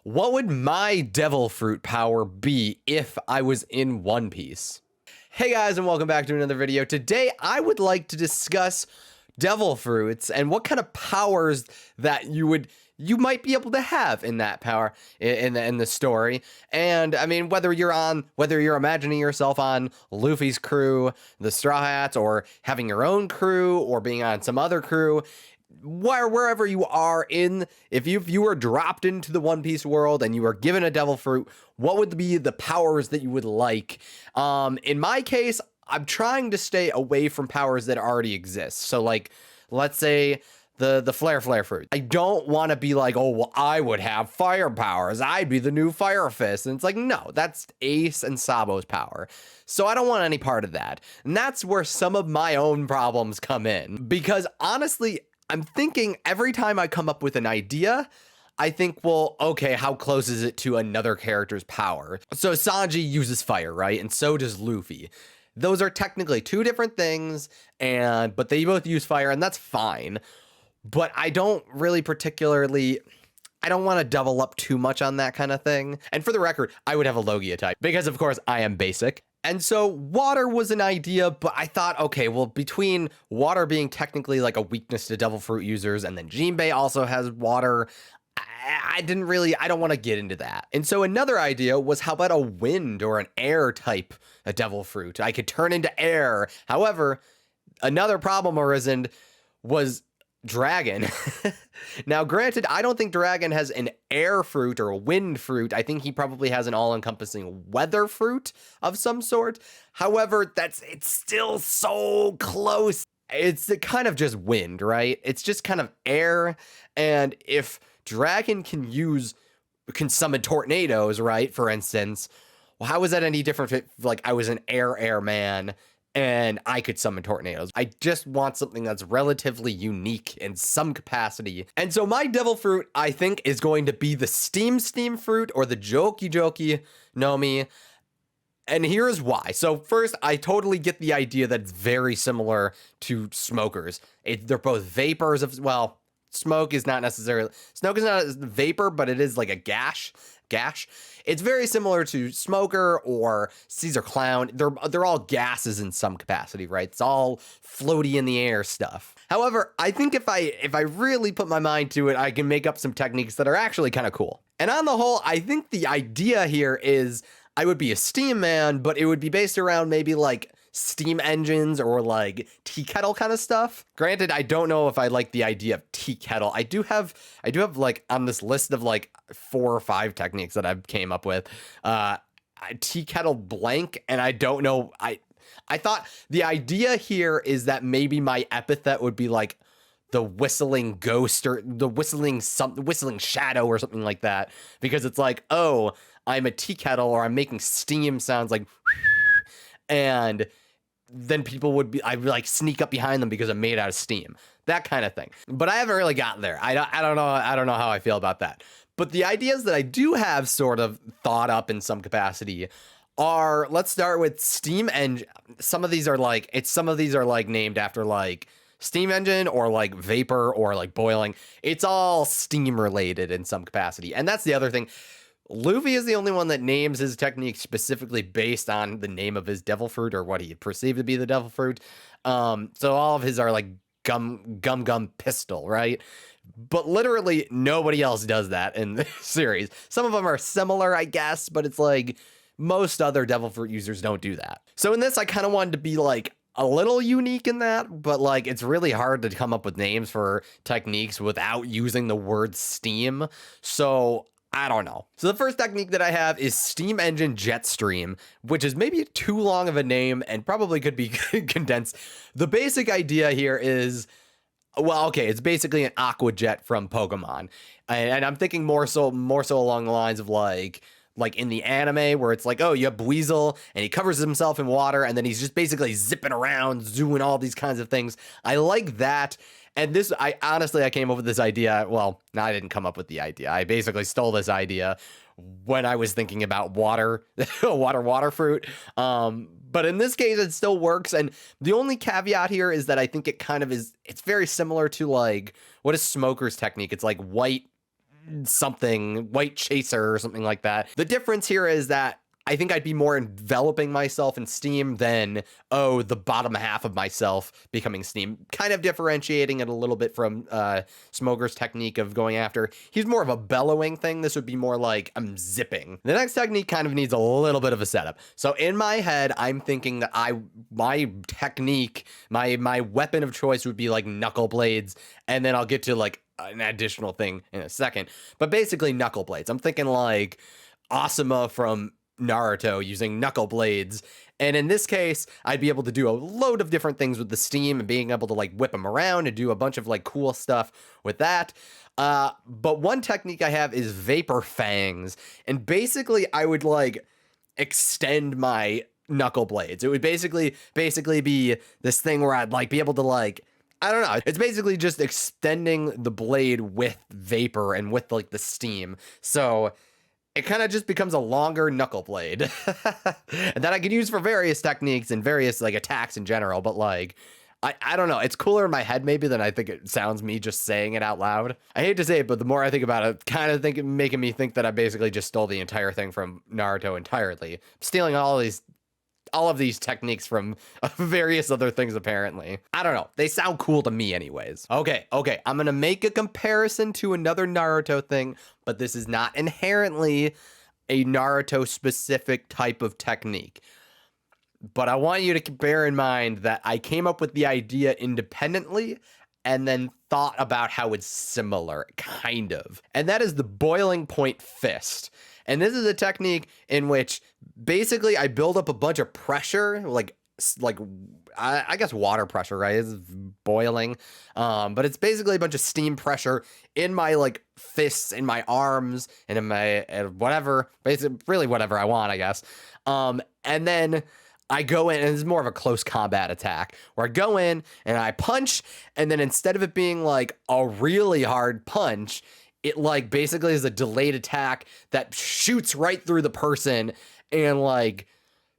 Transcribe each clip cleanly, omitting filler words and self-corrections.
What would my devil fruit power be if I was in One Piece? Hey guys, and welcome back to another video. Today I would like to discuss devil fruits and what kind of powers that you might be able to have in that power in the story. And I mean, whether you're imagining yourself on Luffy's crew, the Straw Hats, or having your own crew, or being on some other crew, wherever you are if you were dropped into the One Piece world and you were given a devil fruit, what would be the powers that you would like? In my case, I'm trying to stay away from powers that already exist. So like, let's say the flare fruit. I don't want to be like, oh, well, I would have fire powers. I'd be the new Fire Fist. And it's like, no, that's Ace and Sabo's power. So I don't want any part of that. And that's where some of my own problems come in. Because honestly, I'm thinking every time I come up with an idea, I think, well, okay, how close is it to another character's power? So Sanji uses fire, right? And so does Luffy. Those are technically two different things, but they both use fire, and that's fine. But I don't really I don't want to double up too much on that kind of thing. And for the record, I would have a Logia type because, of course, I am basic. And so water was an idea, but I thought, okay, well, between water being technically like a weakness to devil fruit users, and then Jinbei also has water, I don't want to get into that. And so another idea was, how about a wind or an air type a devil fruit? I could turn into air. However, another problem arisen was Dragon. Now, granted, I don't think Dragon has an air fruit or a wind fruit. I think he probably has an all-encompassing weather fruit of some sort. However, it's still so close. It's kind of just wind, right? It's just kind of air. And if Dragon can summon tornadoes, right? For instance, well, how is that any different if like I was an air man and I could summon tornadoes? I just want something that's relatively unique in some capacity. And so my devil fruit, I think, is going to be the steam fruit or the Joki Nomi. And here's why. So first, I totally get the idea that it's very similar to smokers. They're both vapors of, well, smoke is not a vapor, but it is like a gash. It's very similar to Smoker or Caesar Clown. They're all gases in some capacity, right? It's all floaty in the air stuff. However, I think if I really put my mind to it, I can make up some techniques that are actually kind of cool. And on the whole, I think the idea here is I would be a steam man, but it would be based around maybe like steam engines or like tea kettle kind of stuff. Granted, I don't know if I like the idea of tea kettle. I do have like on this list of like 4 or 5 techniques that I've came up with, tea kettle blank, and I don't know. I thought the idea here is that maybe my epithet would be like the whistling ghost or the whistling shadow or something like that, because it's like, oh, I'm a tea kettle or I'm making steam sounds like, and then I would like sneak up behind them because I'm made out of steam, that kind of thing. But I haven't really gotten there. I don't know how I feel about that. But the ideas that I do have sort of thought up in some capacity are, let's start with steam engine. Some of these are like named after like steam engine or like vapor or like boiling. It's all steam related in some capacity. And that's the other thing. Luffy is the only one that names his technique specifically based on the name of his devil fruit or what he perceived to be the devil fruit. So all of his are like gum pistol, right? But literally nobody else does that in the series. Some of them are similar, I guess, but it's like most other devil fruit users don't do that. So in this, I kind of wanted to be like a little unique in that, but like it's really hard to come up with names for techniques without using the word steam. So I don't know. So the first technique that I have is Steam Engine Jet Stream, which is maybe too long of a name and probably could be condensed. The basic idea here is, well, okay, it's basically an aqua jet from Pokemon. And I'm thinking more so along the lines of like in the anime where it's like, oh, you have Weasel and he covers himself in water and then he's just basically zipping around, doing all these kinds of things. I like that. And this, I came up with this idea. Well, no, I didn't come up with the idea. I basically stole this idea when I was thinking about water fruit. But in this case, it still works. And the only caveat here is that I think it kind of is, it's very similar to like, what is Smoker's technique? It's like white something, white chaser or something like that. The difference here is that I think I'd be more enveloping myself in steam than, oh, the bottom half of myself becoming steam. Kind of differentiating it a little bit from Smoker's technique of going after. He's more of a bellowing thing. This would be more like I'm zipping. The next technique kind of needs a little bit of a setup. So in my head, I'm thinking that my technique, my weapon of choice would be like knuckle blades, and then I'll get to like an additional thing in a second. But basically knuckle blades. I'm thinking like Asuma from Naruto using knuckle blades, and in this case I'd be able to do a load of different things with the steam and being able to like whip them around and do a bunch of like cool stuff with that. But one technique I have is vapor fangs, and basically I would like extend my knuckle blades. It would basically be this thing where I'd like be able to like, I don't know. It's basically just extending the blade with vapor and with like the steam. So it kind of just becomes a longer knuckle blade and that I could use for various techniques and various like attacks in general. But like, I don't know. It's cooler in my head maybe than I think it sounds me just saying it out loud. I hate to say it, but the more I think about it, kind of making me think that I basically just stole the entire thing from Naruto entirely. Stealing all of these techniques from various other things, apparently. I don't know. They sound cool to me anyways. Okay. I'm going to make a comparison to another Naruto thing, but this is not inherently a Naruto-specific type of technique. But I want you to bear in mind that I came up with the idea independently and then thought about how it's similar, kind of. And that is the boiling point fist. And this is a technique in which basically I build up a bunch of pressure, like I guess water pressure, right? It's boiling. But it's basically a bunch of steam pressure in my like fists, in my arms, and in my whatever, basically really whatever I want, I guess. And then I go in, and it's more of a close combat attack where I go in and I punch, and then instead of it being like a really hard punch, it like basically is a delayed attack that shoots right through the person and like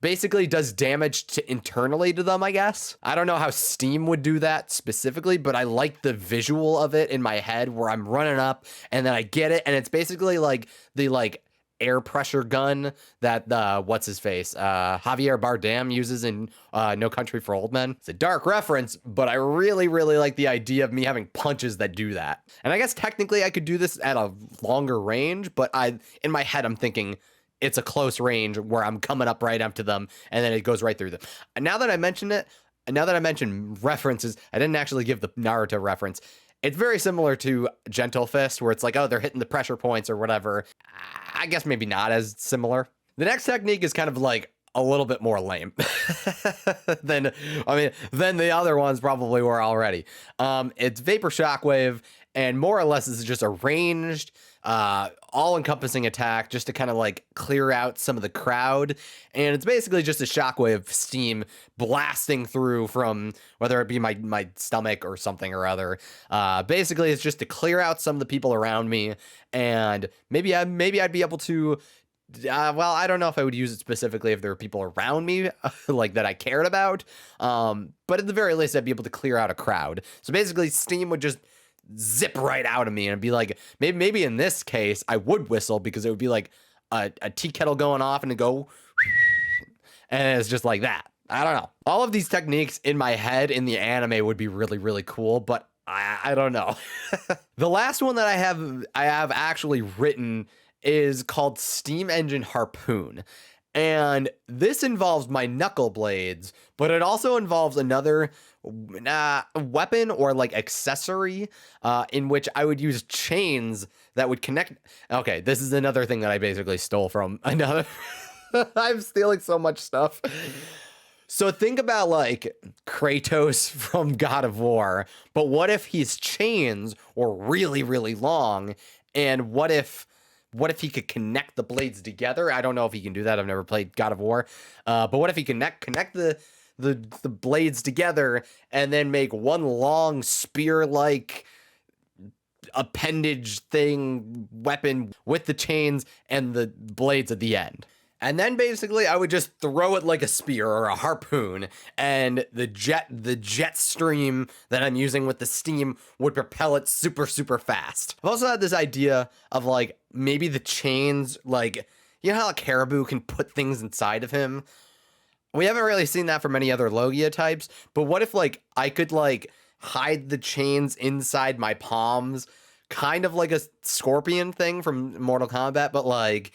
basically does damage internally to them, I guess. I don't know how steam would do that specifically, but I like the visual of it in my head where I'm running up and then I get it, and it's basically like the like air pressure gun that what's his face Javier Bardem uses in No Country for Old Men. It's a dark reference, but I really like the idea of me having punches that do that. And I guess technically I could do this at a longer range, but in my head I'm thinking it's a close range where I'm coming up right up to them and then it goes right through them. And now that I mention it, and now that I mentioned references, I didn't actually give the Naruto reference. It's very similar to Gentle Fist, where it's like, oh, they're hitting the pressure points or whatever. I guess maybe not as similar. The next technique is kind of like a little bit more lame than the other ones probably were already. It's Vapor Shockwave, and more or less is just a ranged, all-encompassing attack just to kind of like clear out some of the crowd. And it's basically just a shockwave steam blasting through from whether it be my stomach or something or other. Basically, it's just to clear out some of the people around me, and maybe I'd be able to. Well, I don't know if I would use it specifically if there were people around me like that I cared about. But at the very least, I'd be able to clear out a crowd. So basically, steam would just zip right out of me and be like, maybe in this case I would whistle because it would be like a tea kettle going off and it go and it's just like that. I don't know. All of these techniques in my head in the anime would be really cool, but I don't know. The last one that I have actually written is called Steam Engine Harpoon. And this involves my knuckle blades, but it also involves another weapon or like accessory in which I would use chains that would connect. Okay, this is another thing that I basically stole from another. I'm stealing so much stuff. So think about like Kratos from God of War, but what if his chains were really long, and what if he could connect the blades together? I don't know if he can do that. I've never played God of War. But what if he connect the blades together and then make one long spear-like appendage thing weapon with the chains and the blades at the end? And then basically I would just throw it like a spear or a harpoon, and the jet stream that I'm using with the steam would propel it super, super fast. I've also had this idea of like maybe the chains, like, you know how a caribou can put things inside of him? We haven't really seen that for many other Logia types, but what if like I could like hide the chains inside my palms, kind of like a scorpion thing from Mortal Kombat, but like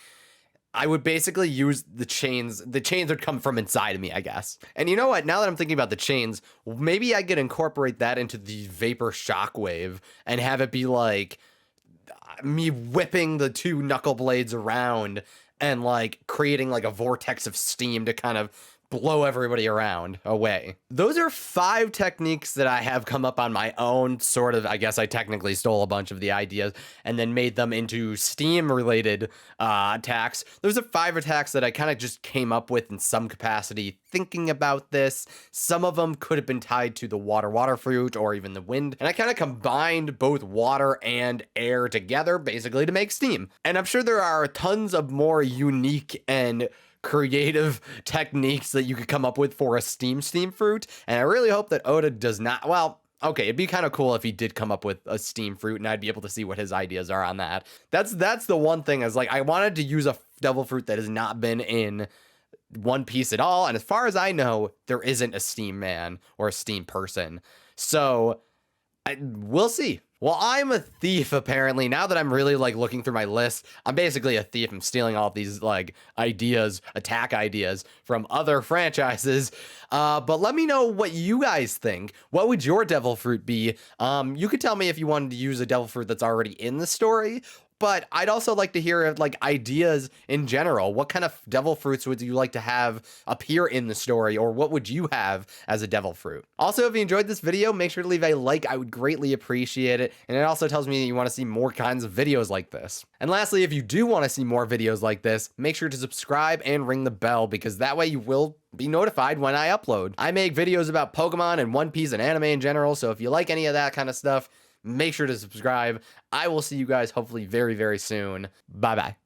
I would basically use the chains. The chains would come from inside of me, I guess. And you know what? Now that I'm thinking about the chains, maybe I could incorporate that into the Vapor Shockwave and have it be like me whipping the two knuckle blades around and like creating like a vortex of steam to kind of blow everybody around away. Those are 5 techniques that I have come up on my own, sort of. I guess I technically stole a bunch of the ideas and then made them into Steam related attacks. Those are 5 attacks that I kind of just came up with in some capacity thinking about this. Some of them could have been tied to the water fruit or even the wind, and I kind of combined both water and air together basically to make steam. And I'm sure there are tons of more unique and creative techniques that you could come up with for a steam fruit, and I really hope that Oda does not. Well, okay, it'd be kind of cool if he did come up with a steam fruit and I'd be able to see what his ideas are on that. That's the one thing, is like I wanted to use a devil fruit that has not been in One Piece at all, and as far as I know, there isn't a steam man or a steam person, so we'll see. Well, I'm a thief, apparently. Now that I'm really, like, looking through my list, I'm basically a thief. I'm stealing all of these, like, ideas, attack ideas from other franchises. But let me know what you guys think. What would your devil fruit be? You could tell me if you wanted to use a devil fruit that's already in the story, but I'd also like to hear, like, ideas in general. What kind of devil fruits would you like to have appear in the story, or what would you have as a devil fruit? Also, if you enjoyed this video, make sure to leave a like. I would greatly appreciate it, and it also tells me that you want to see more kinds of videos like this. And lastly, if you do want to see more videos like this, make sure to subscribe and ring the bell, because that way you will be notified when I upload. I make videos about Pokemon and One Piece and anime in general, so if you like any of that kind of stuff, make sure to subscribe. I will see you guys hopefully very, very soon. Bye-bye.